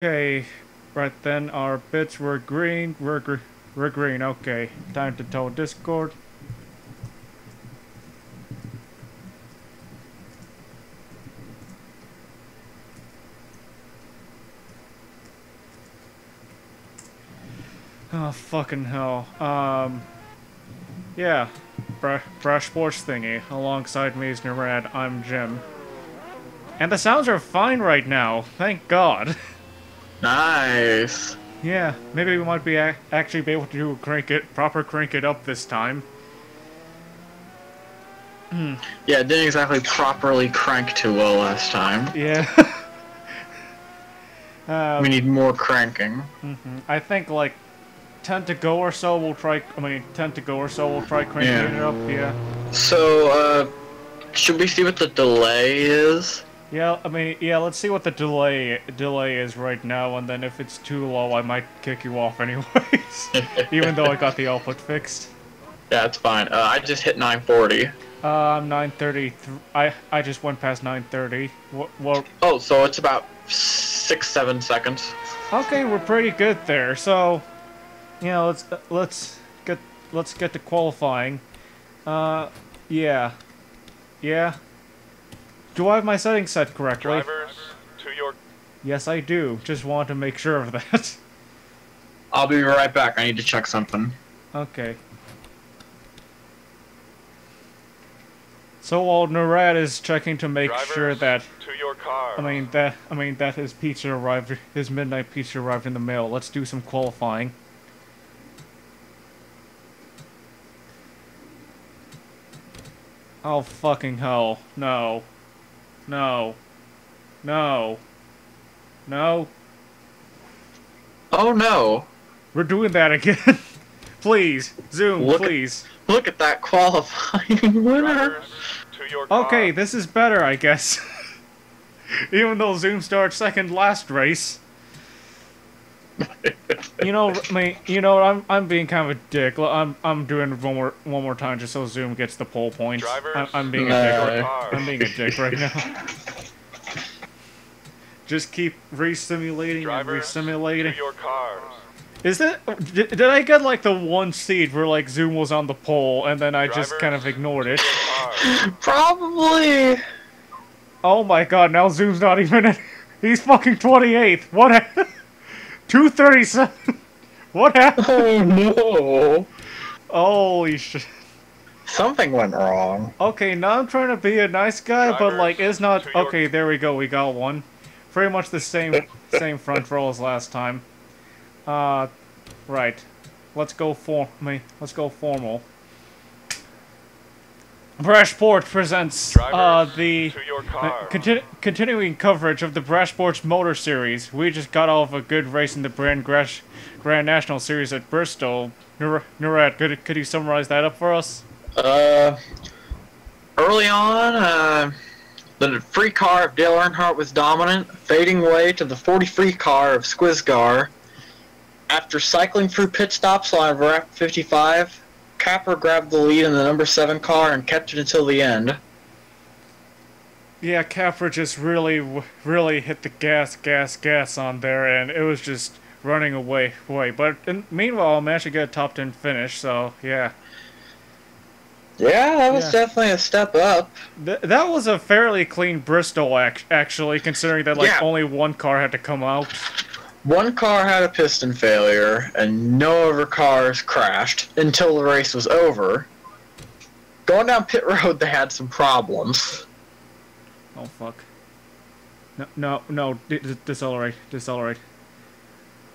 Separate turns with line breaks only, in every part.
Okay, right then our bits were green, we're green, okay. Time to tell Discord. Oh, fucking hell. Yeah. Brash Sports thingy. Alongside me is Narad, I'm Jim. And the sounds are fine right now, thank God.
Nice.
Yeah, maybe we might be actually be able to crank it up this time.
Yeah, it didn't exactly properly crank too well last time.
Yeah.
We need more cranking.
I think like 10 to go or so we'll try, 10 to go or so we'll try cranking it up, yeah.
So, should we see what the delay is?
Yeah, let's see what the delay is right now, and then if it's too low, I might kick you off anyways. Even though I got the output fixed.
Yeah, it's fine. I just hit 940.
9:30. I just went past 9:30. Well,
Oh, so it's about 6-7 seconds.
okay, we're pretty good there. So, you know, let's get to qualifying. Yeah, yeah. Do I have my settings set correctly?
Drivers, to your...
Yes, I do. Just want to make sure of that.
I'll be right back. I need to check something.
Okay. So while Narad is checking to make
Drivers,
sure that
to your car.
that his pizza arrived, his midnight pizza arrived in the mail, let's do some qualifying. Oh fucking hell. No. No. No. No.
Oh no!
We're doing that again. Please. Zoom, please.
Look at that qualifying winner!
Drivers, to your car.
Okay, this is better, I guess. Even though Zoom starts second last race. I'm being kind of a dick. I'm doing it one more time just so Zoom gets the pole points.
Drivers,
I'm being a dick. I'm being a dick right now. Just keep re-simulating and
Drivers,
re-simulating.
to your cars.
Is it? Did I get like the one seed where like Zoom was on the pole and then I just kind of ignored it?
Cars.
Probably!
Oh my god! Now Zoom's not even in. He's fucking 28th. What? 237. What happened?
Oh no!
Holy shit.
Something went wrong.
Okay, now I'm trying to be a nice guy, but like it's not.
to your-
Okay, there we go. We got one. Pretty much the same front row as last time. Right. Let's go formal. Brashport presents
Drivers,
the
to your car.
continuing coverage of the Brashport Motor Series. We just got off a good race in the Grand National Series at Bristol. Nurat, could you summarize that up for us?
Early on, the free car of Dale Earnhardt was dominant, fading away to the 40 free car of Squizgar. After cycling through pit stops on lap 55, Capper grabbed the lead in the number 7 car and kept it until the end.
Yeah, Capra just really hit the gas on there, and it was just running away. But meanwhile, I managed to get a top 10 finish, so yeah.
Yeah, that was
Yeah.
definitely a step up.
That was a fairly clean Bristol, actually, considering that like
Yeah.
only one car had to come out.
One car had a piston failure, and no other cars crashed until the race was over. Going down pit road, they had some problems.
Oh fuck. No, decelerate.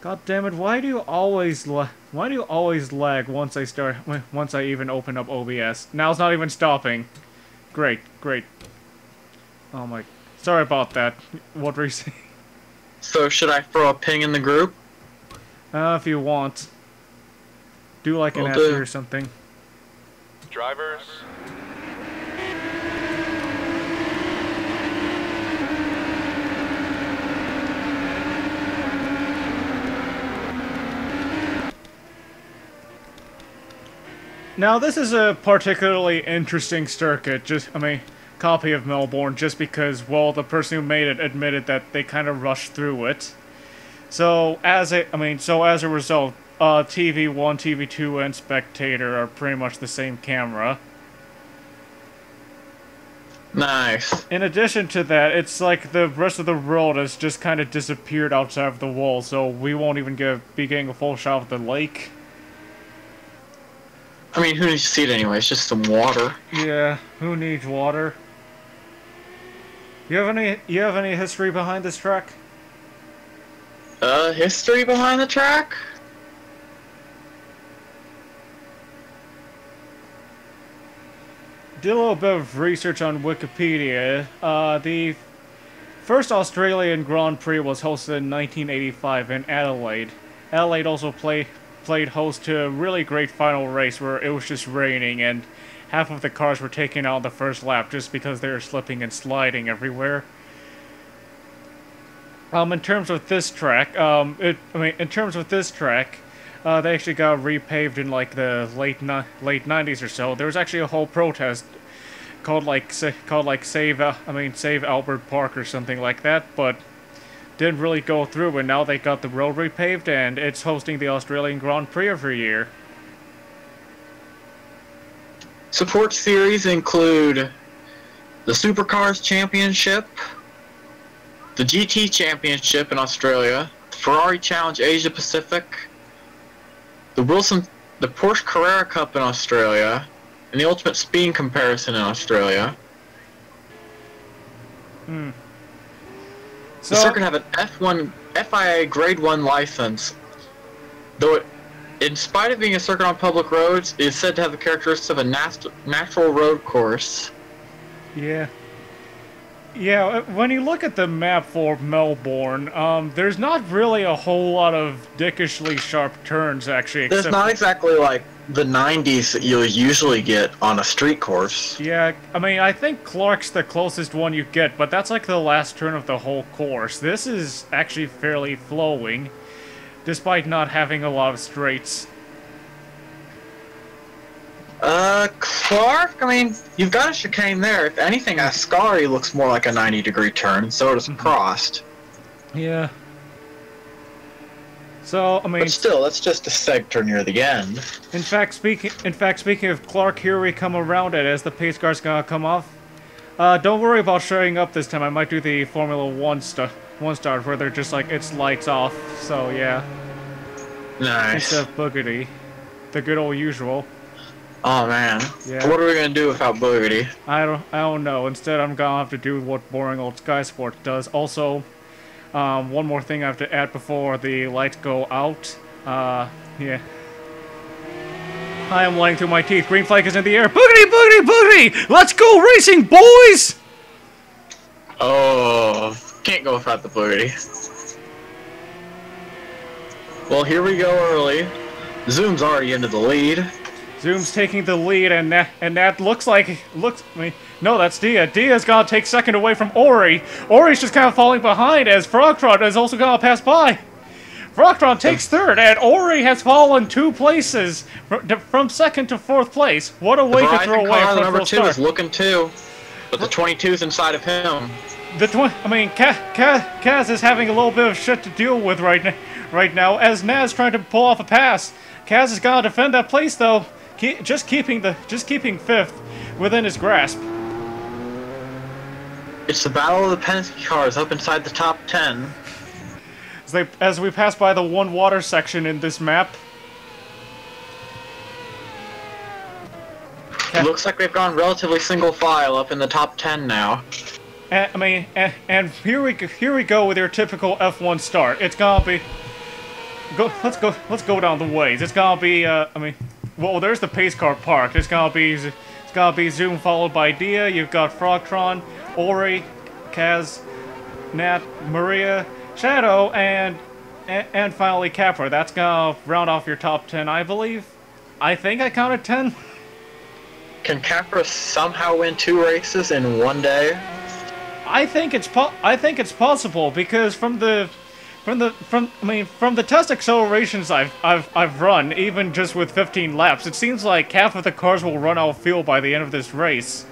God damn it! Why do you always lag once I even open up OBS? Now it's not even stopping. Great. Oh my. Sorry about that. What were you saying?
So should I throw a ping in the group?
If you want. Do like an
Will
after
do.
or something.
Drivers,
Now this is a particularly interesting circuit, copy of Melbourne, just because, well, the person who made it admitted that they kind of rushed through it. So as a result, TV1, TV2, and Spectator are pretty much the same camera.
Nice.
In addition to that, it's like the rest of the world has just kind of disappeared outside of the wall, so we won't even be getting a full shot of the lake.
I mean, who needs to see it anyway? It's just some water.
Yeah, who needs water? You have any history behind this track?
History behind the track?
Did a little bit of research on Wikipedia. The first Australian Grand Prix was hosted in 1985 in Adelaide. Adelaide also played host to a really great final race where it was just raining and half of the cars were taken out on the first lap just because they were slipping and sliding everywhere. In terms of this track, they actually got repaved in like the late 90s or so. There was actually a whole protest called Save Albert Park or something like that, but didn't really go through. And now they got the road repaved, and it's hosting the Australian Grand Prix every year.
Support series include the Supercars Championship, the GT Championship in Australia, the Ferrari Challenge Asia Pacific, the Porsche Carrera Cup in Australia, and the Ultimate Speed Comparison in Australia.
So,
the circuit have an FIA Grade 1 license, though in spite of being a circuit on public roads, it is said to have the characteristics of a natural road course.
Yeah. Yeah, when you look at the map for Melbourne, there's not really a whole lot of dickishly sharp turns, actually.
There's not exactly like the 90s that you'll usually get on a street course.
Yeah, I mean, I think Clark's the closest one you get, but that's like the last turn of the whole course. This is actually fairly flowing, despite not having a lot of straights.
Clark, I mean, you've got a chicane there. If anything, Ascari looks more like a 90-degree turn, so does Prost.
Yeah. So, I mean...
But still, that's just a sector near the end.
In fact, speaking of Clark, here we come around it as the pace car's gonna come off. Don't worry about showing up this time. I might do the Formula 1 start where they're just like, it's lights off. So, yeah.
Nice.
Instead of Boogity. The good old usual.
Oh man.
Yeah.
What are we gonna do without Boogity?
I don't know. Instead, I'm gonna have to do what boring old Sky Sports does. Also, one more thing I have to add before the lights go out. Yeah. I am lying through my teeth. Green flag is in the air. Boogity, boogity, boogity! Let's go racing, boys!
Oh, can't go without the Boogity. Well, here we go early. Zoom's already into the lead.
Zoom's taking the lead, and that looks. I mean, no, that's Dia. Dia's gonna take second away from Ori. Ori's just kind of falling behind as Frogtron is also gonna pass by. Frogtron takes third, and Ori has fallen 2 places from second to 4th place. What a way to throw away a
car, the number
front
2
start.
is looking too, but the 22's inside of him.
Kaz is having a little bit of shit to deal with right now as Naz trying to pull off a pass. Kaz is gonna defend that place though. Just keeping 5th within his grasp.
It's the battle of the Penske cars up inside the top 10.
As we pass by the one water section in this map.
It looks like they've gone relatively single file up in the top 10 now.
And here we go with your typical F1 start. It's gonna be. Let's go down the ways. It's gonna be. Well, there's the pace car parked. It's gonna be Zoom followed by Dia. You've got Frogtron, Ori, Kaz, Nat, Maria, Shadow, and finally Capra. That's gonna round off your top 10, I believe. I think I counted 10.
Can Capra somehow win 2 races in one day?
I think it's possible because from the test accelerations I've run, even just with 15 laps, it seems like half of the cars will run out of fuel by the end of this race.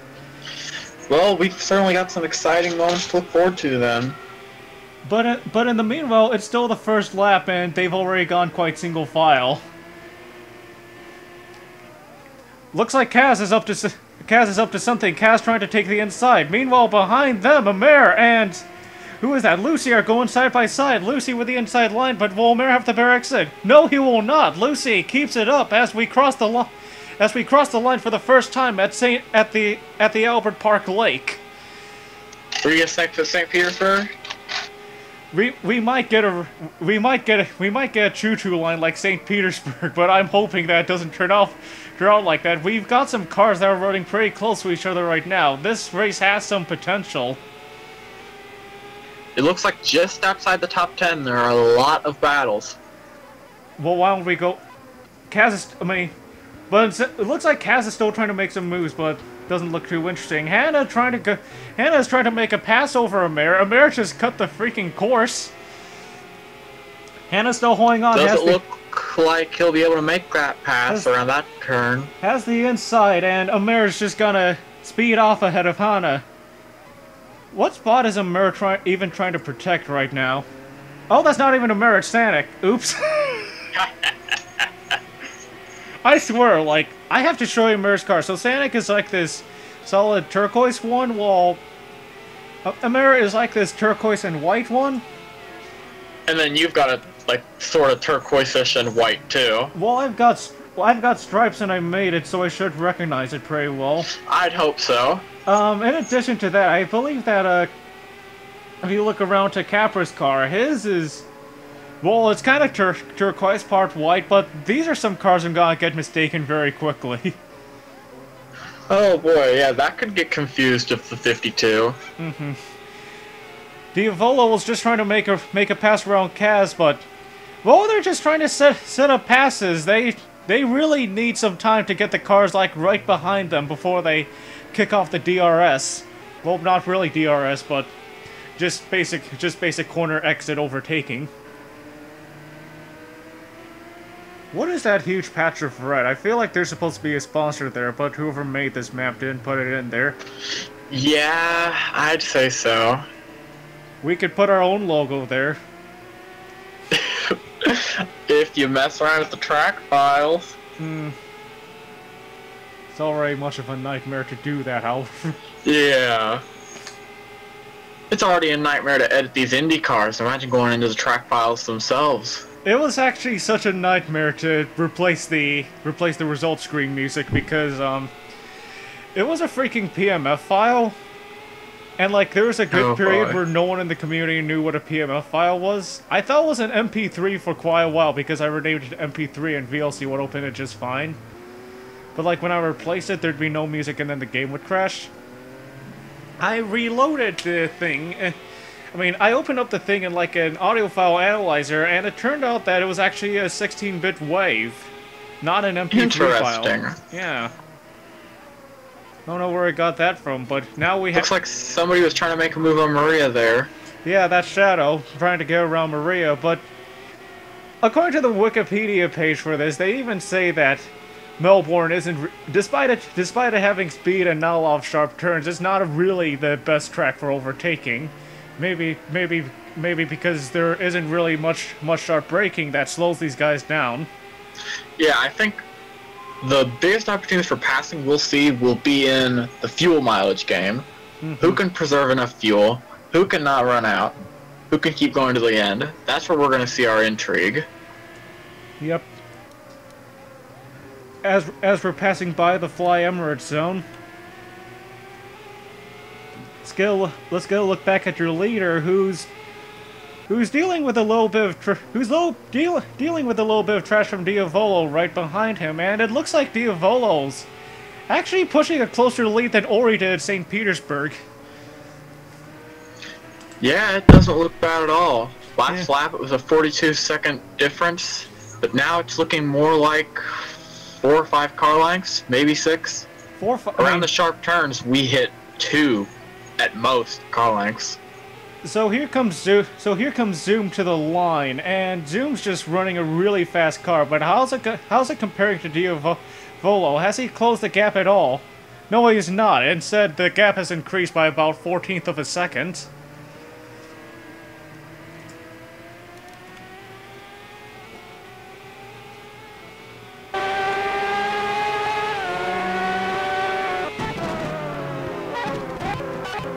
Well, we've certainly got some exciting moments to look forward to then.
But in the meanwhile, it's still the first lap, and they've already gone quite single file. Looks like Kaz is up to something. Kaz trying to take the inside. Meanwhile, behind them, Amer and who is that? Lucy are going side by side. Lucy with the inside line, but will Amer have the bear exit? No, he will not. Lucy keeps it up as we cross the line for the first time at the Albert Park Lake.
Were you to St. Petersburg?
We might get a choo-choo line like St. Petersburg, but I'm hoping that doesn't turn out like that. We've got some cars that are running pretty close to each other right now. This race has some potential.
It looks like just outside the top 10 there are a lot of battles.
Well, why don't we go? But it looks like Kaz is still trying to make some moves, but doesn't look too interesting. Hannah's trying to make a pass over Amer. Amer just cut the freaking course. Hannah's still holding on.
Doesn't look like he'll be able to make that pass around that turn.
Has the inside, and Amer's just gonna speed off ahead of Hannah. What spot is Amer even trying to protect right now? Oh, that's not even Amer, it's Sanic. Oops. I swear, like, I have to show you Amer's car. So Sanic is like this solid turquoise one, while Amer is like this turquoise and white one.
And then you've got a, like, sort of turquoise-ish and white, too.
Well, I've got stripes and I made it, so I should recognize it pretty well.
I'd hope so.
In addition to that, I believe that, if you look around to Capra's car, his is... Well, it's kind of turquoise, part white, but these are some cars I'm gonna get mistaken very quickly.
Oh boy, yeah, that could get confused with the 52.
Mm-hmm. Diavolo was just trying to make a pass around Kaz, but... Well, they're just trying to set up passes. They really need some time to get the cars, like, right behind them before they kick off the DRS. Well, not really DRS, but just basic corner exit overtaking. What is that huge patch of red? I feel like there's supposed to be a sponsor there, but whoever made this map didn't put it in there.
Yeah, I'd say so.
We could put our own logo there.
If you mess around with the track files.
It's already much of a nightmare to do that, however.
Yeah. It's already a nightmare to edit these Indy cars. Imagine going into the track files themselves.
It was actually such a nightmare to replace the result screen music because it was a freaking PMF file, and like there was a good period where no one in the community knew what a PMF file was. I thought it was an MP3 for quite a while because I renamed it to MP3 and VLC would open it just fine. But like when I replaced it, there'd be no music and then the game would crash. I reloaded the thing. I opened up the thing in like an audio file analyzer, and it turned out that it was actually a 16-bit wave, not an MP3 file. Yeah. I don't know where I got that from, but now we have...
Looks like somebody was trying to make a move on Maria there.
Yeah, that's Shadow, trying to get around Maria, but... According to the Wikipedia page for this, they even say that Melbourne isn't... Despite it having speed and not a lot of sharp turns, it's not really the best track for overtaking. Maybe because there isn't really much sharp braking that slows these guys down.
Yeah, I think the biggest opportunities for passing we'll see will be in the fuel mileage game. Mm-hmm. Who can preserve enough fuel? Who can not run out? Who can keep going to the end? That's where we're going to see our intrigue.
Yep. As we're passing by the Fly Emirates zone. Let's go look back at your leader, who's dealing with a little bit of dealing with a little bit of trash from Diavolo right behind him, and it looks like Diavolo's actually pushing a closer lead than Ori did at St. Petersburg.
Yeah, it doesn't look bad at all. Last lap it was a 42-second difference, but now it's looking more like 4 or 5 car lengths, maybe 6. Around the sharp turns, we hit 2. At most, car lengths.
So here comes Zoom to the line, and Zoom's just running a really fast car. But how's it comparing to Diavolo? Has he closed the gap at all? No, he's not. Instead, the gap has increased by about 1/14 of a second.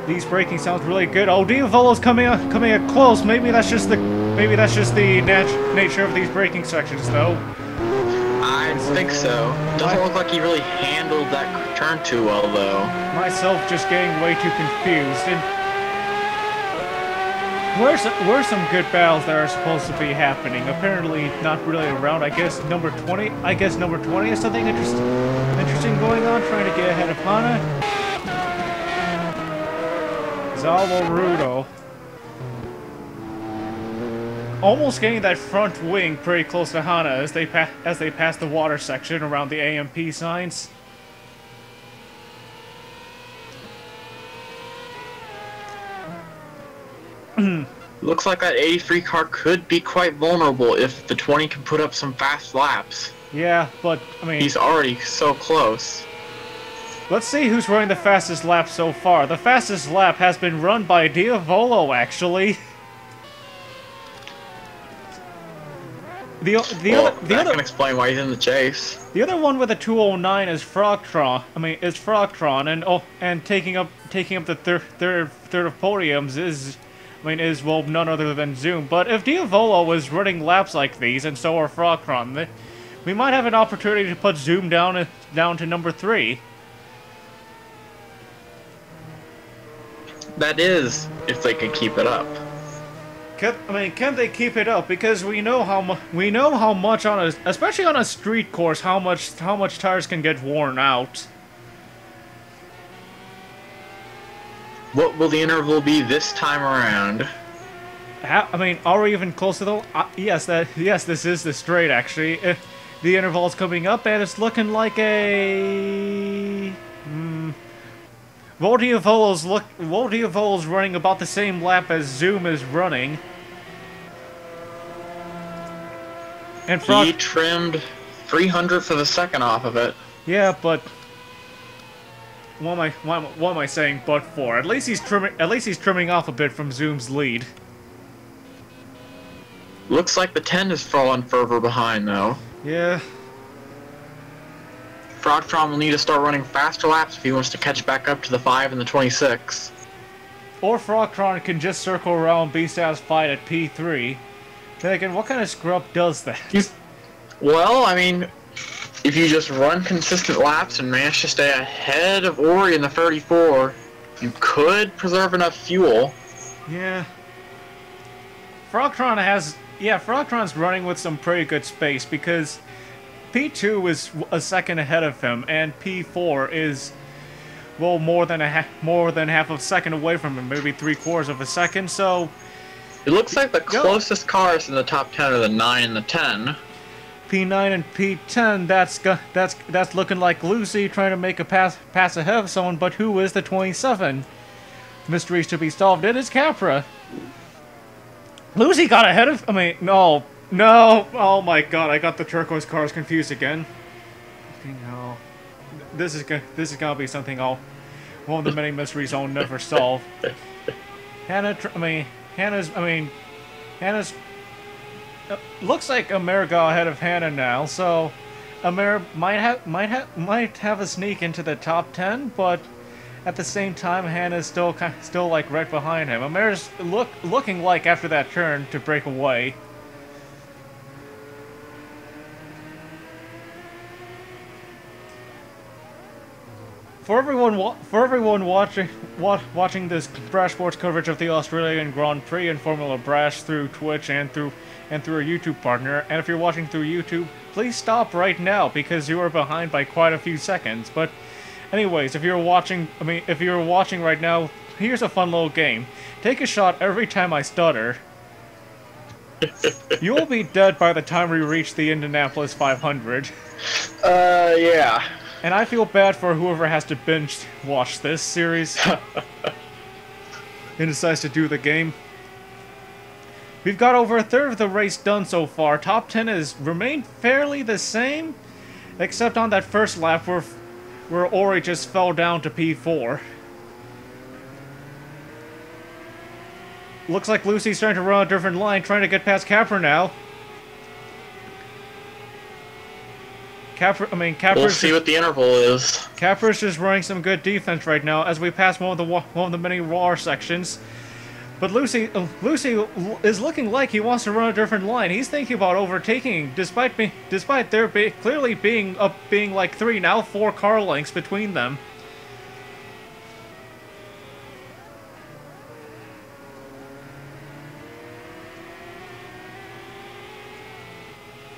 These braking sounds really good. Oh, Diavolo's coming up close. Maybe that's just the nature of these braking sections, though.
I think so. Doesn't look like he really handled that turn too well, though.
Myself just getting way too confused. And where's some good battles that are supposed to be happening? Apparently not really around. I guess number 20. I guess number 20 is something interesting going on. Trying to get ahead of Hana. Zalvo Rudo. Almost getting that front wing pretty close to Hana as they pass the water section around the AMP signs.
Looks like that 83 car could be quite vulnerable if the 20 can put up some fast laps.
Yeah, but I mean,
he's already so close.
Let's see who's running the fastest lap so far. The fastest lap has been run by Diavolo, actually.
That can explain why he's in the chase.
The other one with a 209 is Frogtron. And taking up the third of podiums is well none other than Zoom. But if Diavolo was running laps like these, and so are Frogtron, we might have an opportunity to put Zoom down to number 3.
That is, if they can keep it up.
Can they keep it up? Because we know how much especially on a street course, how much tires can get worn out.
What will the interval be this time around?
Are we even close to the? Yes, this is the straight actually. The interval is coming up, and it's looking like a. Voldiavolo's running about the same lap as Zoom is running. And
he trimmed 300 for the second off of it.
Yeah, but what am I saying? But for at least he's trimming off a bit from Zoom's lead.
Looks like the 10 is falling further behind though.
Yeah.
Frogtron will need to start running faster laps if he wants to catch back up to the 5 and the 26.
Or Frogtron can just circle around and be satisfied at P3. Then again, what kind of scrub does that?
Well, I mean, if you just run consistent laps and manage to stay ahead of Ori in the 34, you could preserve enough fuel.
Yeah. Frogtron's running with some pretty good space because P2 is a second ahead of him, and P4 is, well, more than half a second away from him, maybe 3/4 of a second. So
it looks like the closest cars in the top 10 are the 9 and the 10.
P9 and P10. That's looking like Lucy trying to make a pass ahead of someone, but who is the 27? Mysteries to be solved. It is Capra. Lucy got ahead of. No. Oh my God! I got the turquoise cars confused again. No. This is gonna be something one of the many mysteries I'll never solve. Hannah's. Looks like Amir got ahead of Hannah now, so Amir might have a sneak into the top 10, but at the same time, Hannah's still like right behind him. Amir's looking like after that turn to break away. For everyone watching this Brash Sports coverage of the Australian Grand Prix and Formula Brash through Twitch and through a YouTube partner, and if you're watching through YouTube, please stop right now because you are behind by quite a few seconds. But anyways, if you're watching right now, here's a fun little game. Take a shot every time I stutter. You will be dead by the time we reach the Indianapolis 500.
Yeah.
And I feel bad for whoever has to binge watch this series and decides to do the game. We've got over a third of the race done so far. Top 10 has remained fairly the same, except on that first lap where Ori just fell down to P4. Looks like Lucy's trying to run a different line, trying to get past Capra now.
We'll see what the interval is.
Capper's just running some good defense right now as we pass one of the many war sections. But Lucy is looking like he wants to run a different line. He's thinking about overtaking, despite there clearly being like 3, now 4 car lengths between them.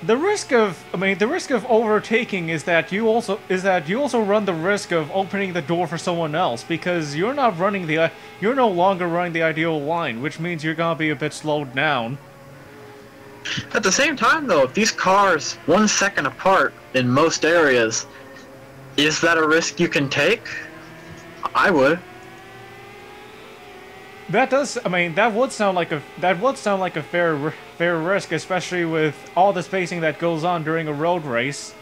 The risk of overtaking is that you also run the risk of opening the door for someone else, because you're no longer running the ideal line, which means you're gonna be a bit slowed down.
At the same time, though, if these cars 1 second apart in most areas, is that a risk you can take? I would.
That would sound like a fair risk, especially with all the spacing that goes on during a road race.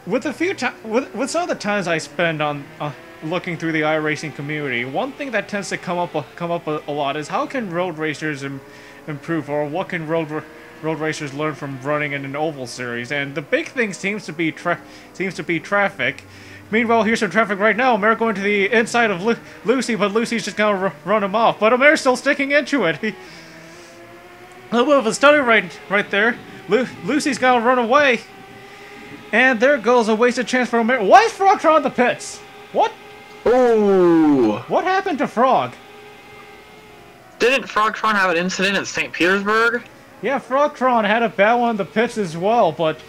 With some of the times I spend on looking through the iRacing community, one thing that tends to come up a lot is how can road racers improve, or what can road racers learn from running in an oval series? And the big thing seems to be traffic. Meanwhile, here's some traffic right now. Amer going to the inside of Lucy, but Lucy's just gonna run him off. But Amer's still sticking into it. A little bit of a stutter right there. Lucy's gonna run away. And there goes a wasted chance for Amer. Why is Frogtron in the pits? What?
Ooh.
What happened to Frog?
Didn't Frogtron have an incident at St. Petersburg?
Yeah, Frogtron had a bad one in the pits as well, but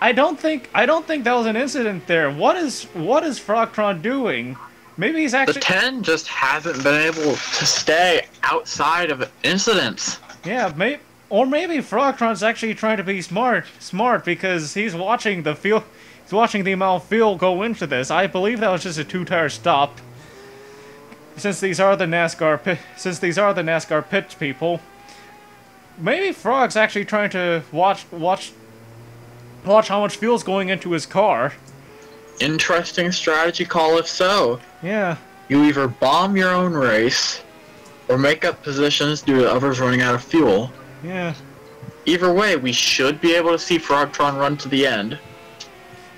I don't think that was an incident there. What is Frogtron doing? Maybe he's actually...
The 10 just hasn't been able to stay outside of incidents.
Yeah, maybe Frogtron's actually trying to be smart because he's watching the amount of fuel go into this. I believe that was just a 2-tire stop. Since these are the NASCAR pit people, maybe Frog's actually trying to watch how much fuel's going into his car.
Interesting strategy call if so.
Yeah.
You either bomb your own race, or make up positions due to others running out of fuel.
Yeah.
Either way, we should be able to see Frogtron run to the end.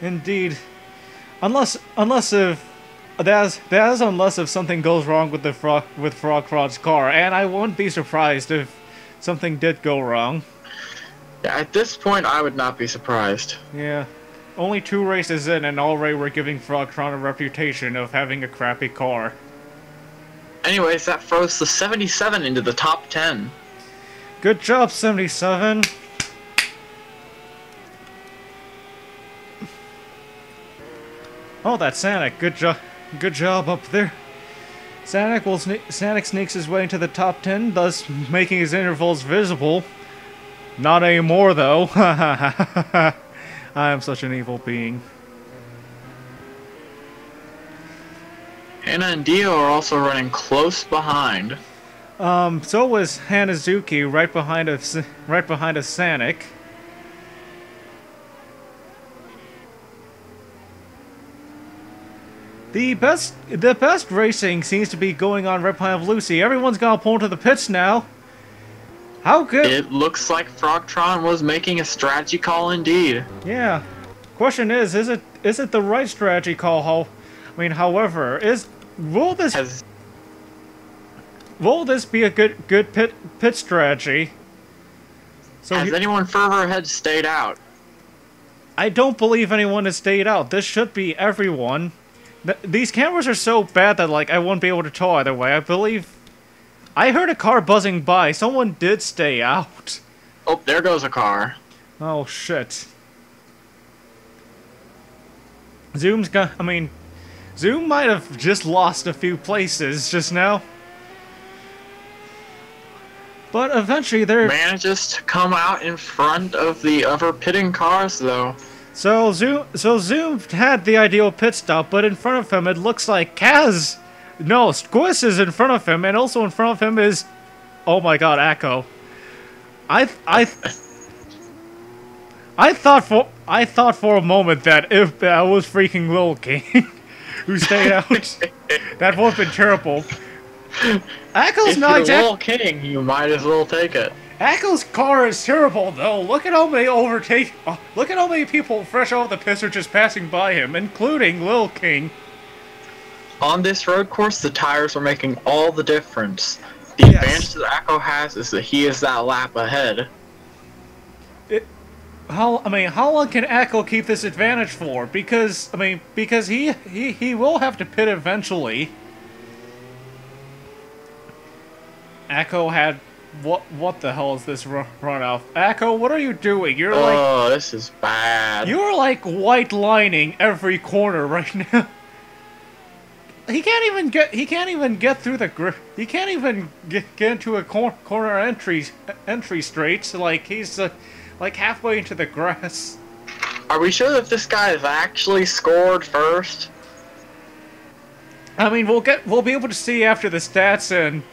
Indeed. Unless if something goes wrong with Frogtron's car, and I wouldn't be surprised if something did go wrong.
Yeah, at this point, I would not be surprised.
Yeah. Only 2 races in, and already we're giving Frogtron a reputation of having a crappy car.
Anyways, that throws the 77 into the top 10.
Good job, 77. Oh, that's Sanic. Good job up there. Sanic sneaks his way into the top 10, thus making his intervals visible. Not anymore, though. I am such an evil being.
Hannah and Dio are also running close behind.
So was Hanazuki right behind a Sanic. The best racing seems to be going on right behind Lucy. Everyone's gonna pull into the pits now. How good?
It looks like Frogtron was making a strategy call indeed.
Yeah. Question is it the right strategy call? However, will this be a good pit strategy? So
has anyone further ahead stayed out?
I don't believe anyone has stayed out. This should be everyone. These cameras are so bad that I won't be able to tell either way. I heard a car buzzing by. Someone did stay out.
Oh, there goes a car.
Oh shit. Zoom might have just lost a few places just now. But eventually
manages to come out in front of the other pitting cars though.
So Zoom had the ideal pit stop, but in front of him it looks like Squiz is in front of him, and also in front of him is, oh my god, Akko. I thought for a moment that if that was freaking Lil King who stayed out, that would have been terrible. Akko's
if
not
you're
exactly
Lil King, you might as well take it.
Echo's car is terrible, though. Look at how many look at how many people fresh off the piss are just passing by him, including Lil King.
On this road course, the tires are making all the difference. The advantage that Echo has is that he is that lap ahead.
How long can Echo keep this advantage for? Because he will have to pit eventually. Echo had what the hell is this run off? Echo, what are you doing? You're like,
oh, this is bad.
You're like white lining every corner right now. He can't even get through the he can't even get into a corner entry straight. Like he's like halfway into the grass.
Are we sure that this guy has actually scored first?
I mean, we'll be able to see after the stats, and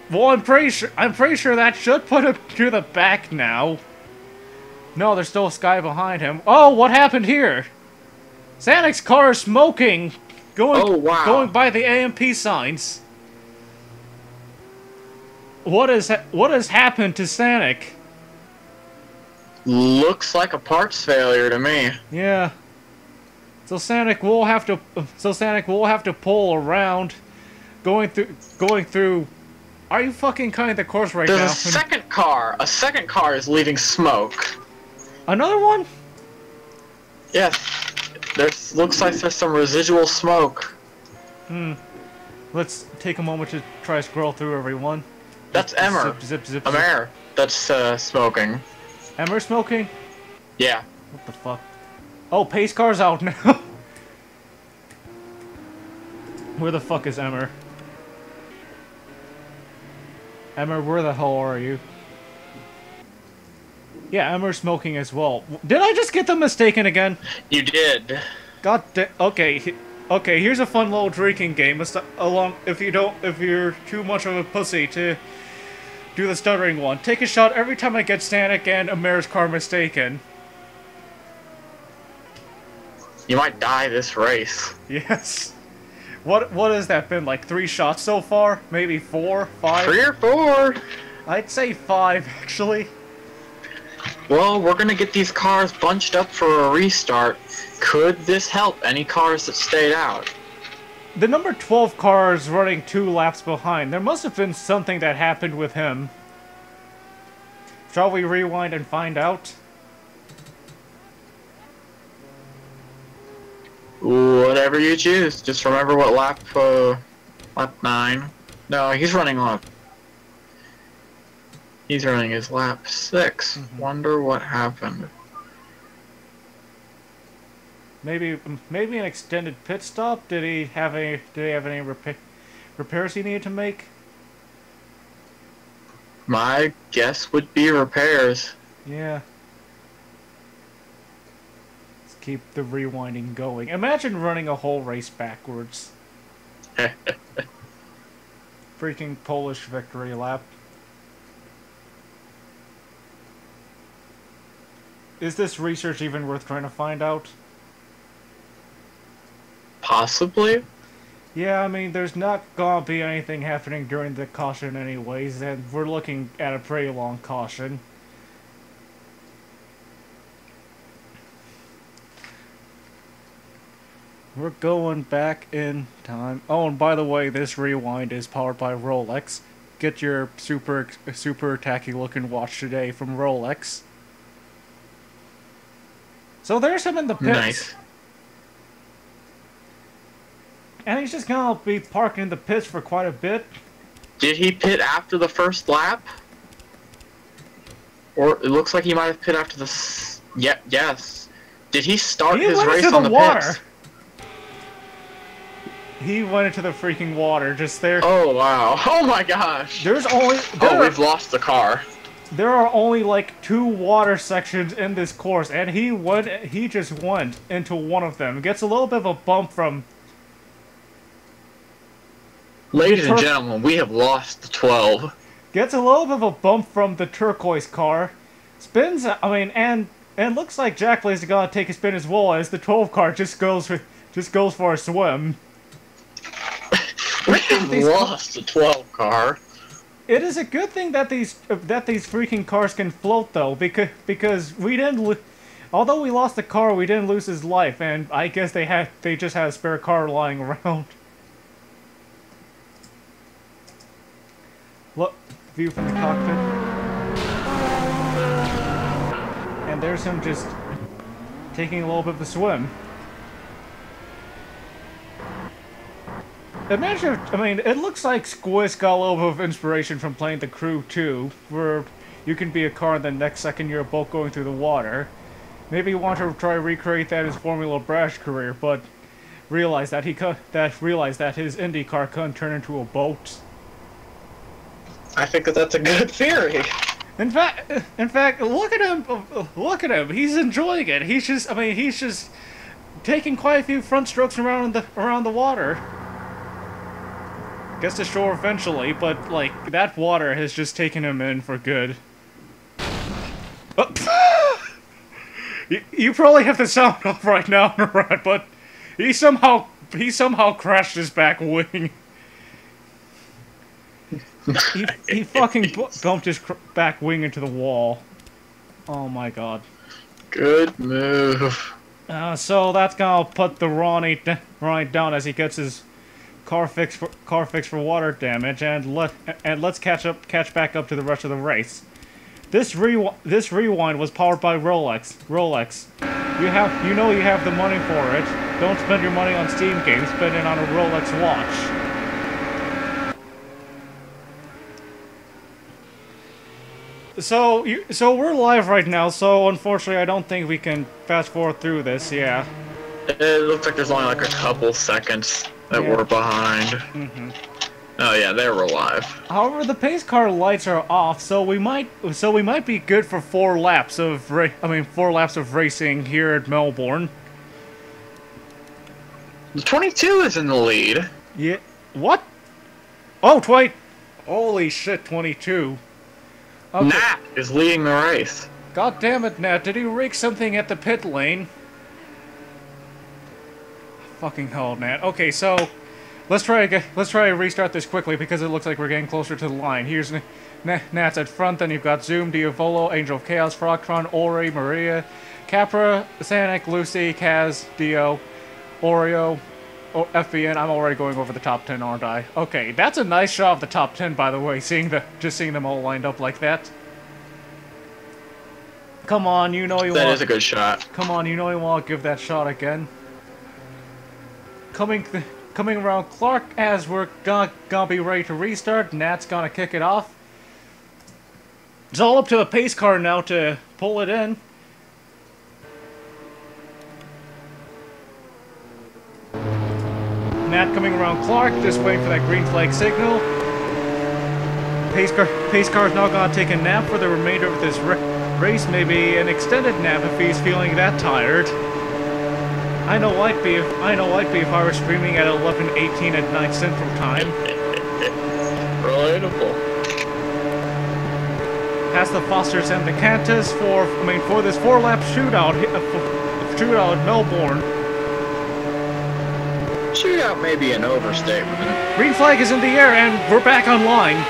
well, I'm pretty sure that should put him to the back now. No, there's still a guy behind him. Oh, what happened here? Sanik's car is smoking. Going by the AMP signs. What has happened to Sanik?
Looks like a parts failure to me.
Yeah. So Sanik will have to pull around, going through. Are you fucking cutting the course right now?
There's a second car. A second car is leaving smoke.
Another one?
Yes. Looks like there's some residual smoke.
Let's take a moment to try to scroll through everyone.
That's Emmer.
Zip.
Emmer. That's smoking.
Emmer smoking?
Yeah.
What the fuck? Oh, pace car's out now. Where the fuck is Emmer? Emmer, where the hell are you? Yeah, Emmer's smoking as well. Did I just get them mistaken again?
You did.
God damn. Okay, here's a fun little drinking game. If you're too much of a pussy to do the stuttering one, take a shot every time I get Stanek and Amir's car mistaken.
You might die this race.
Yes. What has that been, like 3 shots so far? Maybe 4, 5?
3 or 4.
I'd say 5, actually.
Well, we're gonna get these cars bunched up for a restart. Could this help any cars that stayed out?
The number 12 car is running 2 laps behind. There must have been something that happened with him. Shall we rewind and find out?
Whatever you choose. Just remember what lap 9. No, he's running his lap 6. Wonder what happened.
Maybe an extended pit stop. Did he have any repairs he needed to make?
My guess would be repairs.
Yeah. Let's keep the rewinding going. Imagine running a whole race backwards. Freaking Polish victory lap. Is this research even worth trying to find out?
Possibly.
Yeah, I mean, there's not gonna be anything happening during the caution anyways, and we're looking at a pretty long caution. We're going back in time. Oh, and by the way, this rewind is powered by Rolex. Get your super tacky looking watch today from Rolex. So there's him in the pits.
Nice.
And he's just gonna be parking in the pits for quite a bit.
Did he pit after the first lap? Or it looks like he might have pit after the... yes. Did he start his race on the pits?
He went into the freaking water just there.
Oh, wow. Oh, my gosh.
We've
lost the car.
There are only like 2 water sections in this course, and he just went into one of them. Gets a little bit of a bump from...
Ladies and gentlemen, we have lost the 12.
Gets a little bit of a bump from the turquoise car. Spins, and looks like Jack Blaze is gonna take a spin as well, as the 12 car just goes for a swim.
We have lost the 12 car.
it is a good thing that these freaking cars can float though, because we didn't. Although we lost the car, we didn't lose his life, and I guess they just had a spare car lying around. Look, view from the cockpit, and there's him just taking a little bit of a swim. Imagine if, I mean, it looks like Squiz got a little bit of inspiration from playing The Crew 2, where you can be a car and the next second you're a boat going through the water. Maybe you want to try to recreate that in his Formula Brash career, but realize that his IndyCar couldn't turn into a boat.
I think that that's a good theory.
In fact, look at him! Look at him! He's enjoying it. He's just taking quite a few front strokes around the water. Gets to shore eventually, but like that water has just taken him in for good. Oh. You probably have the sound off right now, right? But he somehow crashed his back wing. he fucking bumped his back wing into the wall. Oh my god.
Good move.
So that's gonna put the Ronnie down as he gets his car fixed for water damage, and let's catch back up to the rest of the race. This rewind was powered by Rolex. You have the money for it. Don't spend your money on Steam games. Spend it on a Rolex watch. So we're live right now. So unfortunately, I don't think we can fast forward through this. Yeah.
It looks like there's only like a couple seconds that we're behind.
Mm-hmm.
Oh yeah, there we're live.
However, the pace car lights are off, so we might be good for 4 laps of racing here at Melbourne.
The 22 is in the lead.
Yeah. What? Oh, holy shit, 22. Okay.
Nat is leading the race.
God damn it, Nat! Did he rig something at the pit lane? Fucking hell, Nat. Okay, so let's try to restart this quickly because it looks like we're getting closer to the line. Here's Nat's at front, then you've got Zoom, Diavolo, Angel of Chaos, Frogtron, Ori, Maria, Capra, Sanic, Lucy, Kaz, Dio, Oreo, FBN. I'm already going over the top 10, aren't I? Okay, that's a nice shot of the top 10, by the way, seeing them all lined up like that. Come on, you know you want...
That is a good shot.
Come on, you know you want to give that shot again. Coming around Clark as we're gonna be ready to restart. Nat's gonna kick it off. It's all up to the pace car now to pull it in. Nat coming around Clark, just waiting for that green flag signal. Pace car's now gonna take a nap for the remainder of this race, maybe an extended nap if he's feeling that tired. I know I'd be if I were streaming at 11:18 at night Central Time.
Relatable.
Past the Fosters and the Cantus for this 4-lap shootout at Melbourne.
Shootout may be an overstatement.
Green flag is in the air and we're back online.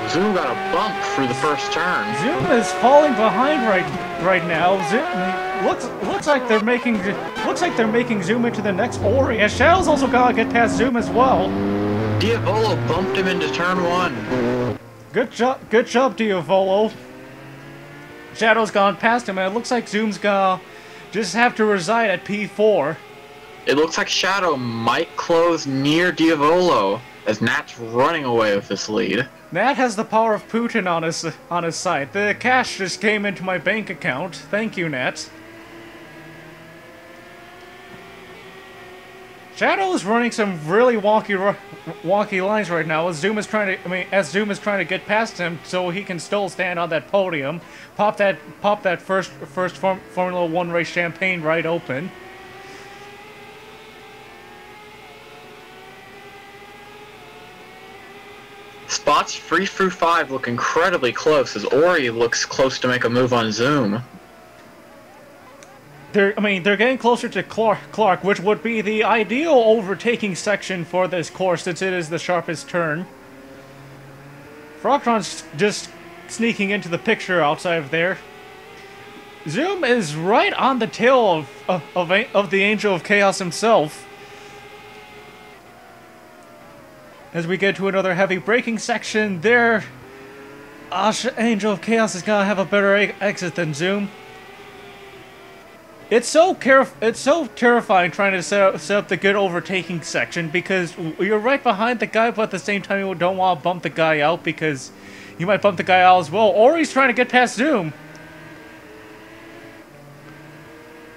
Zoom got a bump through the first turn.
Zoom is falling behind right now. Zoom looks like they're making Zoom into the next Ori. And Shadow's also gotta get past Zoom as well.
Diavolo bumped him into turn 1.
Good job, Diavolo. Shadow's gone past him, and it looks like Zoom's gonna just have to reside at P4.
It looks like Shadow might close near Diavolo as Nat's running away with this lead.
Nat has the power of Putin on his side. The cash just came into my bank account. Thank you, Nat. Shadow is running some really wonky lines right now. As Zoom is trying to get past him, so he can still stand on that podium. Pop that first Formula 1 race champagne right open.
Spots spots, Free through 5 look incredibly close as Ori looks close to make a move on Zoom.
They're getting closer to Clark, which would be the ideal overtaking section for this course since it is the sharpest turn. Frogtron's just sneaking into the picture outside of there. Zoom is right on the tail of the Angel of Chaos himself. As we get to another heavy braking section, there, Angel of Chaos is gonna have a better exit than Zoom. It's so terrifying trying to set up the good overtaking section because you're right behind the guy, but at the same time you don't want to bump the guy out because you might bump the guy out as well. Or he's trying to get past Zoom.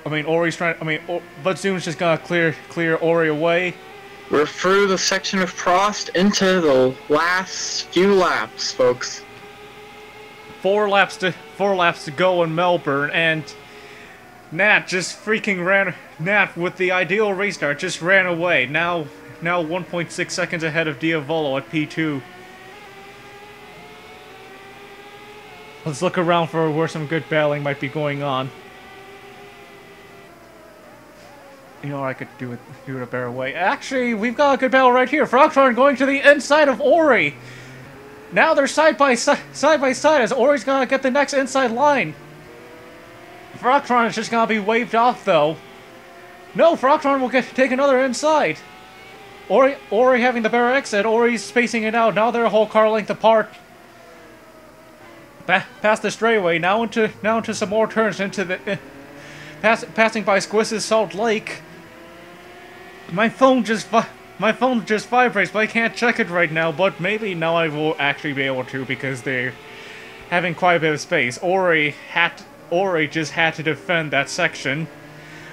But Zoom's just gonna clear Ori away.
We're through the section of Prost into the last few laps, folks.
4 laps to go in Melbourne, and Nat just freaking ran. Nat with the ideal restart just ran away. Now 1.6 seconds ahead of Diavolo at P2. Let's look around for where some good battling might be going on. You know, I could do it a better way. Actually, we've got a good battle right here. Frogtron going to the inside of Ori. Now they're side by side as Ori's gonna get the next inside line. Frogtron is just gonna be waved off though. No, Frogtron will take another inside. Ori having the better exit. Ori's spacing it out. Now they're a whole car length apart. Past the straightaway. Now into some more turns into the passing by Squiss's Salt Lake. My phone just vibrates, but I can't check it right now. But maybe now I will actually be able to because they're having quite a bit of space. Ori just had to defend that section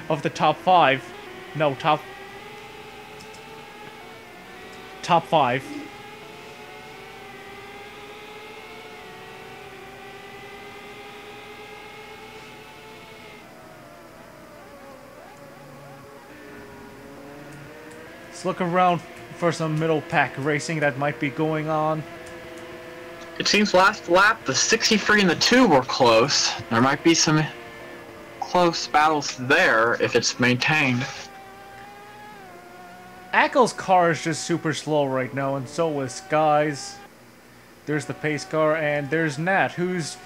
of the top 5. No, top 5. Let's look around for some middle pack racing that might be going on.
It seems last lap, the 63 and the 2 were close. There might be some close battles there if it's maintained.
Ackle's car is just super slow right now, and so is Sky's. There's the pace car, and there's Nat, who's...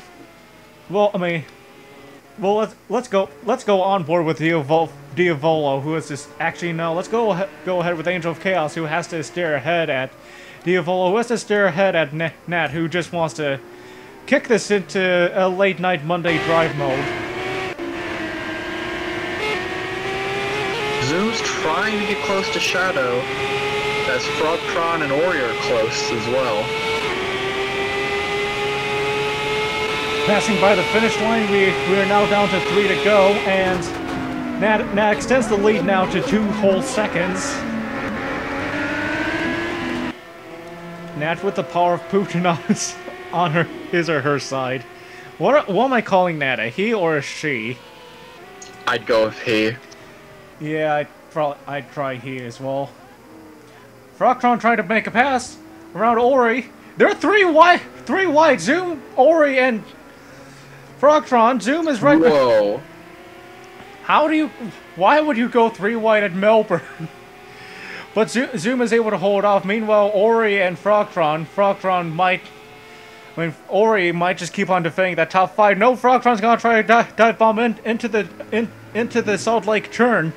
let's go on board with Diavolo, who is just... Actually, no, let's go ahead with Angel of Chaos, who has to stare ahead at Diavolo, who has to stare ahead at Nat, who just wants to kick this into a late-night Monday drive mode.
Zoom's trying to get close to Shadow, as Frogtron and Ori are close as well.
Passing by the finish line, we are now down to 3 to go, and Nat extends the lead now to 2 whole seconds. Nat with the power of Putin on his or her side. What am I calling Nat? A he or a she?
I'd go with he.
Yeah, I'd try he as well. Frogtron trying to make a pass around Ori. They're 3 wide. Zoom, Ori, and Frogtron. Zoom is right.
Whoa.
Why would you go 3 wide at Melbourne? But Zoom is able to hold off. Meanwhile, Ori and Frogtron might... Ori might just keep on defending that top 5. No, Frogtron's gonna try to dive bomb into the Salt Lake turn.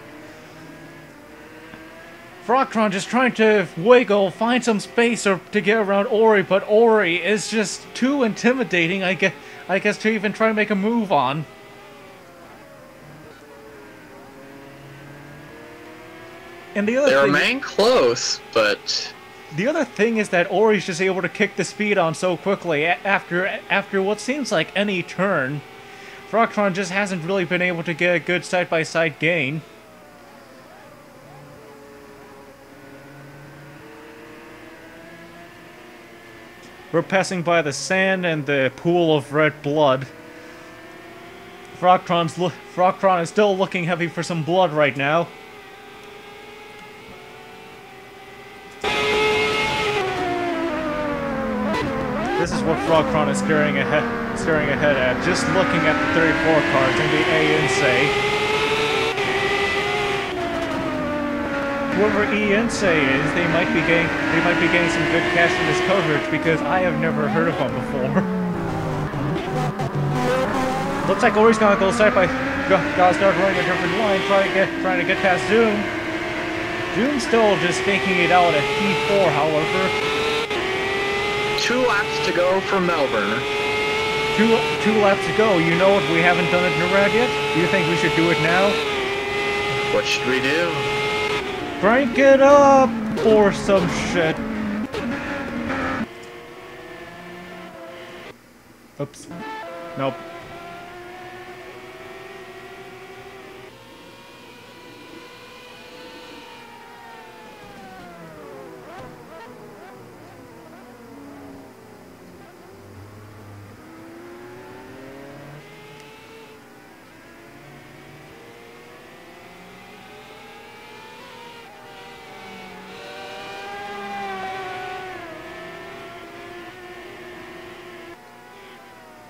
Frogtron just trying to wiggle, find some space to get around Ori, but Ori is just too intimidating, I guess, to even try to make a move on. And the other
they
thing,
remain close, but
the other thing is that Ori's just able to kick the speed on so quickly after what seems like any turn. Frogtron just hasn't really been able to get a good side-by-side gain. We're passing by the sand and the pool of red blood. Frogtron is still looking heavy for some blood right now. This is what Frogtron is staring ahead at, just looking at the 34 cars in the ANC. Whoever ENSA is, they might be getting some good cash from this coverage because I have never heard of them before. Looks like Ori's gonna go start running a different line, trying to get past Zoom. Zoom's still just faking it out at P4, however.
2 laps to go from Melbourne.
Two laps to go. You know what? We haven't done it in a round yet. Do you think we should do it now?
What should we do?
Crank it up or some shit. Oops. Nope.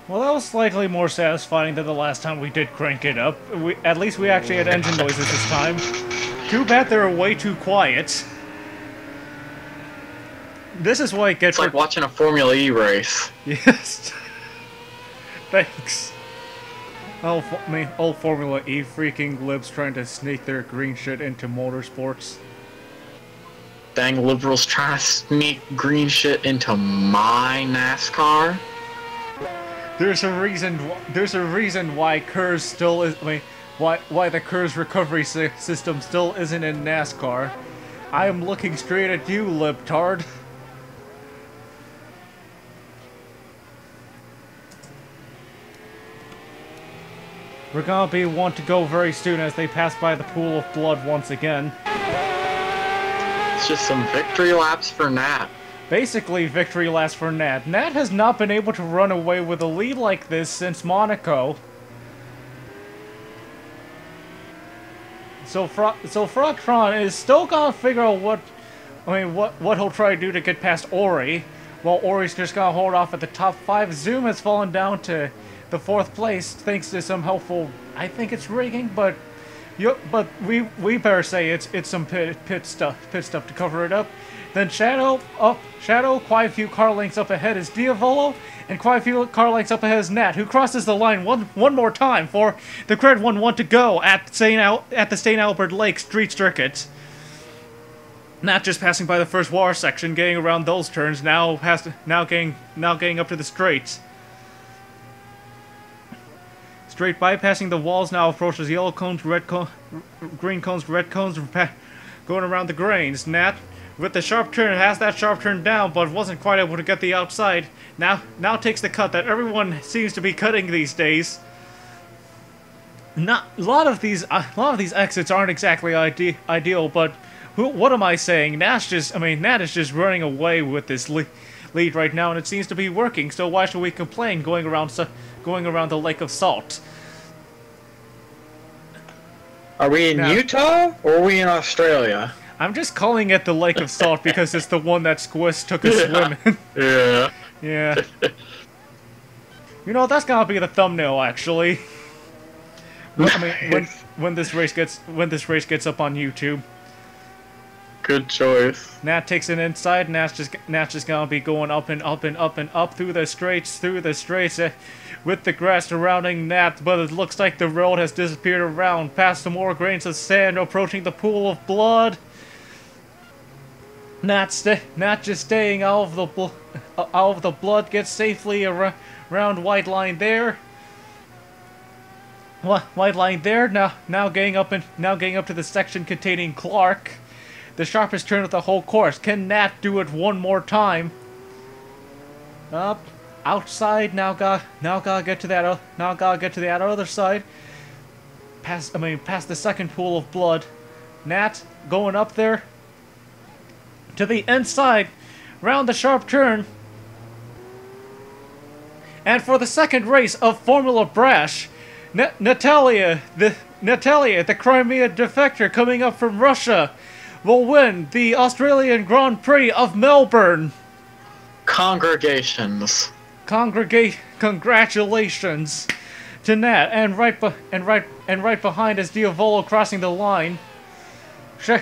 Well, that was slightly more satisfying than the last time we did crank it up. At least we actually had engine noises this time. Too bad they were way too quiet. This is what I get
It's like watching a Formula E race.
Yes. Thanks. Oh, old Formula E freaking libs trying to sneak their green shit into motorsports.
Dang liberals trying to sneak green shit into my NASCAR.
There's a reason why KERS still is. Why the KERS recovery system still isn't in NASCAR. I am looking straight at you, libtard. We're gonna be one to go very soon as they pass by the pool of blood once again.
It's just some victory laps for Nat.
Basically, victory laps for Nat. Nat has not been able to run away with a lead like this since Monaco. So Frogtron is still gonna figure out what he'll try to do to get past Ori, while Ori's just gonna hold off at the top 5. Zoom has fallen down to the 4th place thanks to some helpful, I think it's rigging, but we better say it's some pit stuff to cover it up. Then Shadow, quite a few car lengths up ahead is Diavolo, and quite a few car lengths up ahead is Nat, who crosses the line one more time for the Cred 1 to go at the St. Albert Lake Street Circuit. Nat just passing by the first water section, getting around those turns, now getting up to the straights. Straight bypassing the walls, now approaches yellow cones, green cones, red cones, going around the grains. Nat, with the sharp turn, has that sharp turn down, but wasn't quite able to get the outside. Now takes the cut that everyone seems to be cutting these days. A lot of these exits aren't exactly ideal, but what am I saying? Nat is just running away with this lead right now, and it seems to be working. So why should we complain? Going around the Lake of Salt.
Are we in Utah or are we in Australia?
I'm just calling it the Lake of Salt because it's the one that Squiz took a swim in.
Yeah.
Yeah. You know, that's gonna be the thumbnail, actually. When this race gets up on YouTube.
Good choice.
Nat takes it inside. Nat's just gonna be going up and up and up and up through the straights, with the grass surrounding Nat. But it looks like the road has disappeared around, past some more grains of sand, approaching the pool of blood. Nat just staying out of the blood, gets safely around white line there. White line there. Now getting up to the section containing Clark. The sharpest turn of the whole course. Can Nat do it one more time? Up, outside. Now gotta get to that other side. Past the second pool of blood. Nat going up there to the inside, round the sharp turn. And for the second race of Formula Brash, Natalia, the Crimea defector coming up from Russia, will win the Australian Grand Prix of Melbourne.
Congregations.
Congratulations to Nat, and right behind is Diavolo crossing the line.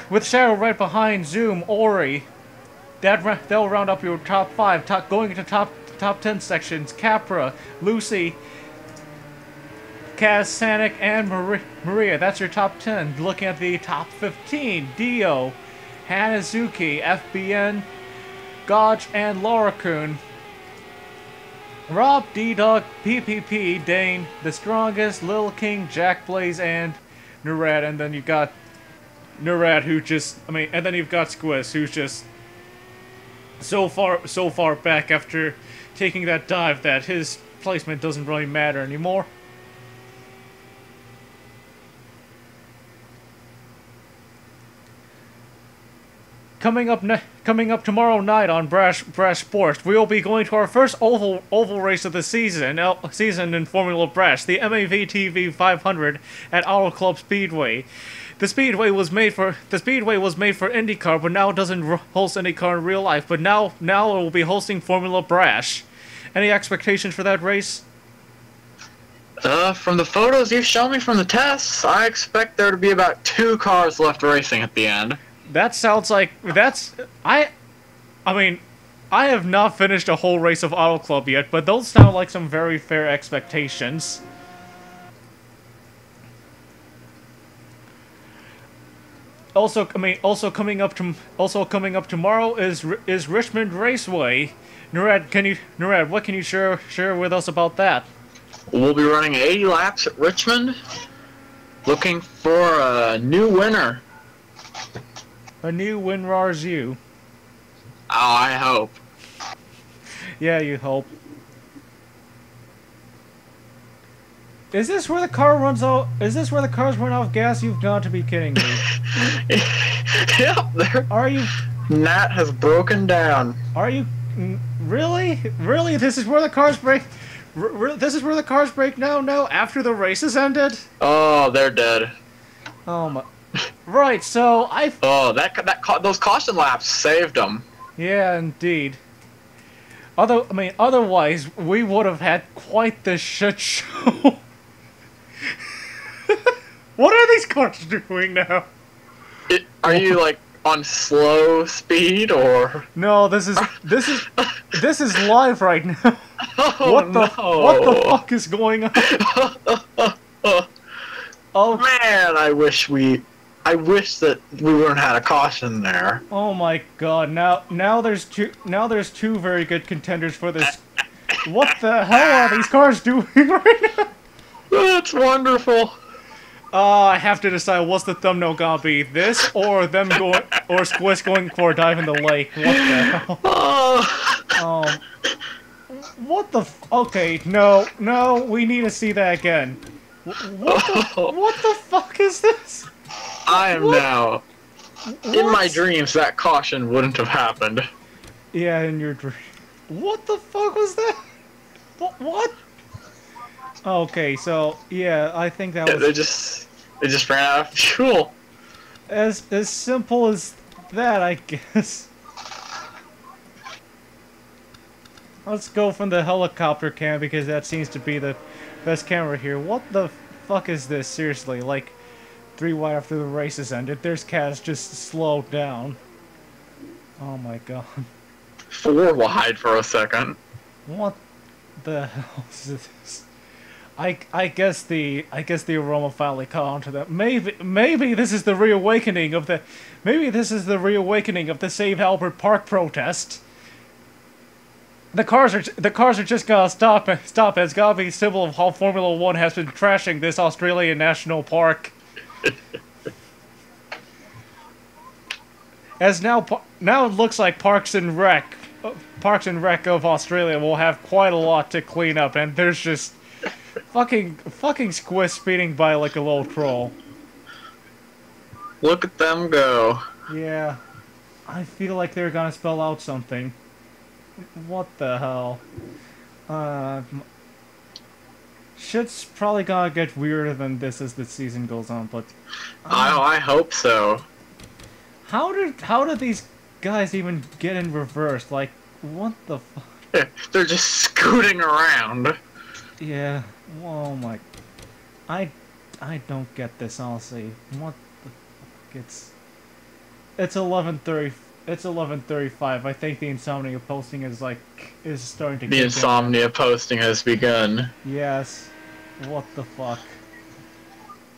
With Shadow right behind Zoom, Ori. They'll round up your top 5. Going into top 10 sections. Capra, Lucy, Kaz, Sanic, and Maria. That's your top 10. Looking at the top 15. Dio, Hanazuki, FBN, Gotch, and Laura-kun. Rob, D-Dog, PPP, Dane, The Strongest, Lil King, Jack Blaze, and Nerad. And then you've got Nerad, who just, and then you've got Squiz, who's just so far back after taking that dive that his placement doesn't really matter anymore. Coming up tomorrow night on Brash Sports, we will be going to our first oval race of the season in Formula Brash, the MAV-TV 500 at Auto Club Speedway. The speedway was made for IndyCar, but now it doesn't host IndyCar in real life. But now it will be hosting Formula Brash. Any expectations for that race?
From the photos you've shown me from the tests, I expect there to be about 2 cars left racing at the end.
That sounds like I have not finished a whole race of Auto Club yet, but those sound like some very fair expectations. Also coming up tomorrow is Richmond Raceway. Nerad, what can you share with us about that?
We'll be running 80 laps at Richmond, looking for a new winner.
A new WinRAR's you.
Oh, I hope.
Yeah, you hope. Is this where the car runs out? Is this where the cars run out of gas? You've got to be kidding me.
Yep, there.
Are you?
Nat has broken down.
Are you? Really? Really? This is where the cars break? This is where the cars break now? No, after the race has ended?
Oh, they're dead.
Oh my. Right, so I.
Oh, those caution laps saved them.
Yeah, indeed. Otherwise, we would have had quite the shit show. What are these cars doing now?
Are you like on slow speed or?
No, this is live right now.
Oh,
What the fuck is going on? Oh
man, I wish that we wouldn't had a caution there.
Oh my god! Now there's two very good contenders for this. What the hell are these cars doing right now?
That's wonderful.
I have to decide what's the thumbnail gonna be. This or them going or Squish going for a dive in the lake. What the hell?
Oh.
What the? Okay, no, we need to see that again. What the fuck is this?
I am now. In my dreams, that caution wouldn't have happened.
Yeah, in your dream. What the fuck was that? What? Okay, so yeah, I think that was.
They just ran out of fuel.
As simple as that, I guess. Let's go from the helicopter cam because that seems to be the best camera here. What the fuck is this? Seriously, like 3 wide after the race has ended, there's Kaz just slowed down. Oh my god.
4 wide for a second.
What the hell is this? I guess the aroma finally caught on to that. Maybe this is the reawakening of the Save Albert Park protest. The cars are just gonna stop. It's gotta be a symbol of how Formula One has been trashing this Australian national park. As now it looks like Parks and Rec of Australia will have quite a lot to clean up, and there's just fucking Squish speeding by like a little troll.
Look at them go.
Yeah, I feel like they're gonna spell out something. What the hell? Shit's probably gonna get weirder than this as the season goes on, but
I hope so.
How did these guys even get in reverse? Like, What the fuck?
They're just scooting around.
Yeah. Oh my. I I don't get this honestly. What the fuck? It's 11:30. It's 11:35. I think the insomnia posting is starting to
The
kick in now.
insomnia posting has begun.
Yes. What the fuck?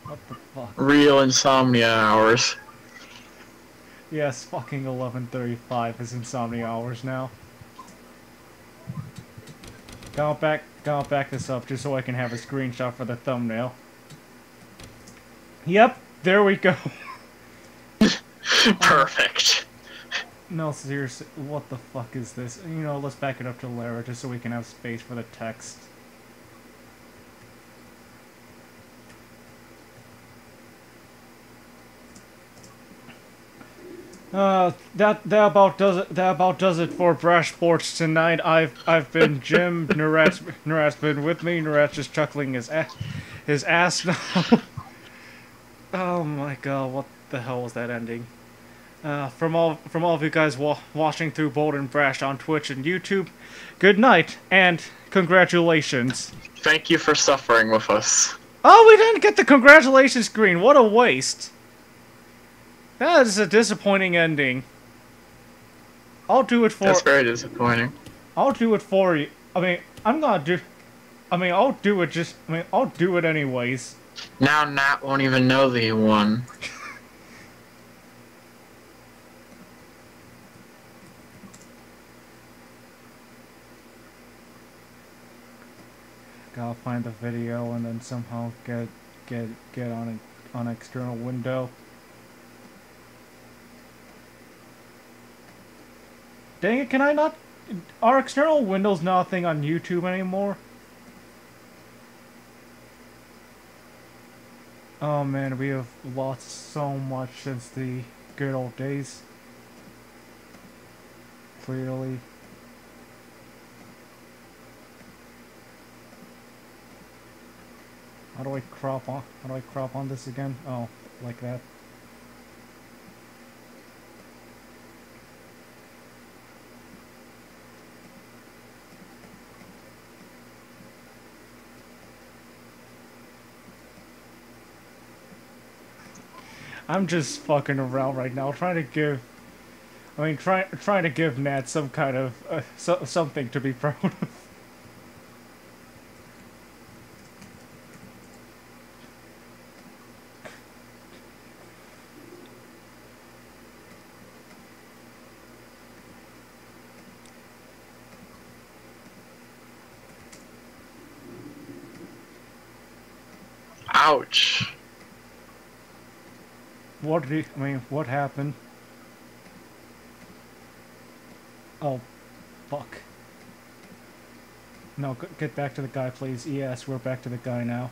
What the fuck?
Real insomnia hours.
Yes, fucking 11:35 is insomnia hours now. Gotta back this up just so I can have a screenshot for the thumbnail. Yep, there we go.
Perfect.
No, seriously, what the fuck is this? You know, let's back it up to Lara just so we can have space for the text. That about does it. That about does it for Brash Sports tonight. I've been Jim. Nurat's been with me. Nurat's just chuckling his ass now. Oh my god, what the hell was that ending? From all of you guys watching through Bold and Brash on Twitch and YouTube, good night and congratulations.
Thank you for suffering with us.
Oh, we didn't get the congratulations screen. What a waste. That is a disappointing ending. I'll do it for.
That's very disappointing.
I'll do it for you. I mean, I'm gonna do. I mean, I'll do it just. I mean, I'll do it anyways.
Now Nat won't even know that he won.
Gotta find the video and then somehow get on an external window. Dang it! Can I not? Are external windows not a thing on YouTube anymore? Oh man, we have lost so much since the good old days. Clearly. How do I crop on this again? Oh, like that. I'm just fucking around right now, trying to give. I mean, trying to give Nat some kind of something to be proud of.
Ouch.
What did I mean? What happened? Oh, fuck. No, get back to the guy, please. Yes, we're back to the guy now.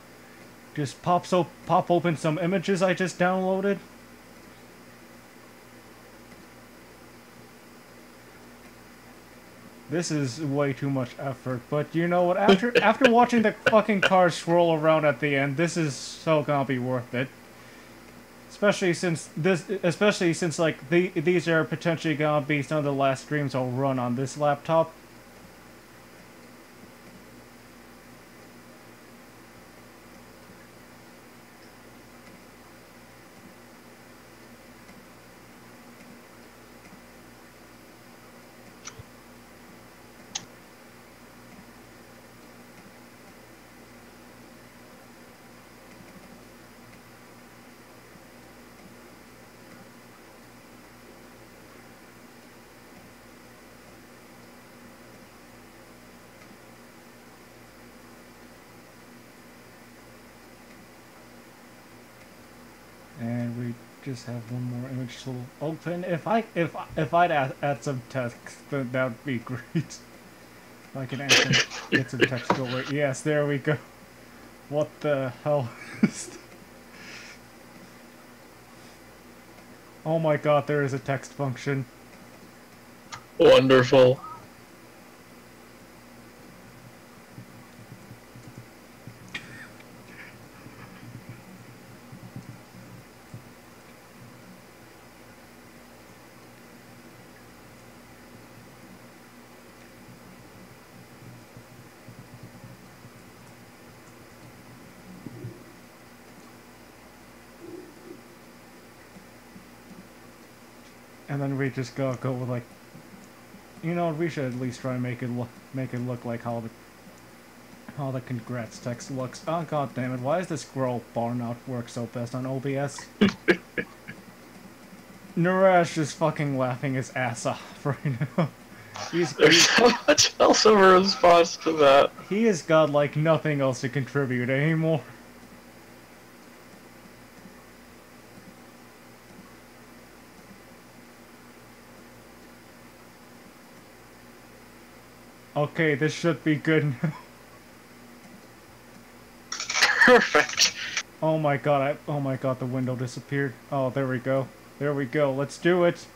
Just pop open some images I just downloaded. This is way too much effort, but you know what? After watching the fucking cars swirl around at the end, this is so gonna be worth it. Especially since like these are potentially gonna be some of the last streams I'll run on this laptop. And we just have one more image to open. If I'd add some text, then that would be great. If I can get some text over. Yes, there we go. What the hell is that? Oh my god, there is a text function.
Wonderful.
And then we just go with like, you know, we should at least try and make it look like how the congrats text looks. Oh god damn it! Why is this scroll bar not work so fast on OBS? Narash is fucking laughing his ass off right now.
There's so much else of a response to that.
He has got like nothing else to contribute anymore. Okay, this should be good now.
Perfect.
Oh my god, the window disappeared. Oh, there we go. There we go, let's do it!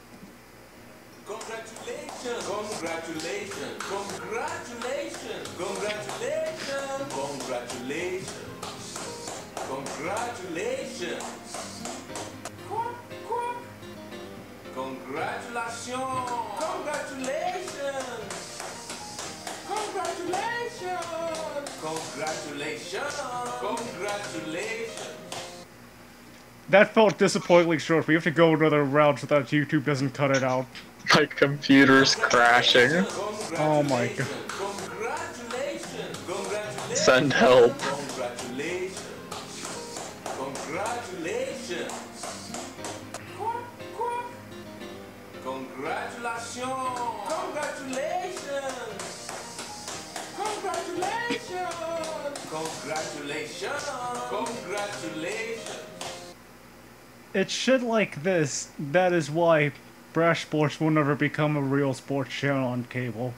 Congratulations! Congratulations! Congratulations! Congratulations! Congratulations! Congratulations! Quack, quack. Congratulations! Congratulations! Congratulations! Congratulations! Congratulations!
That felt disappointingly short. We have to go another round so that YouTube doesn't cut it out.
My computer's crashing.
Oh my god.
Congratulations! Congratulations!
Send help.
Congratulations! Congratulations! Quack, quack. Congratulations! Congratulations! Congratulations! Congratulations! Congratulations!
It's shit like this that is why Brash Sports will never become a real sports channel on cable.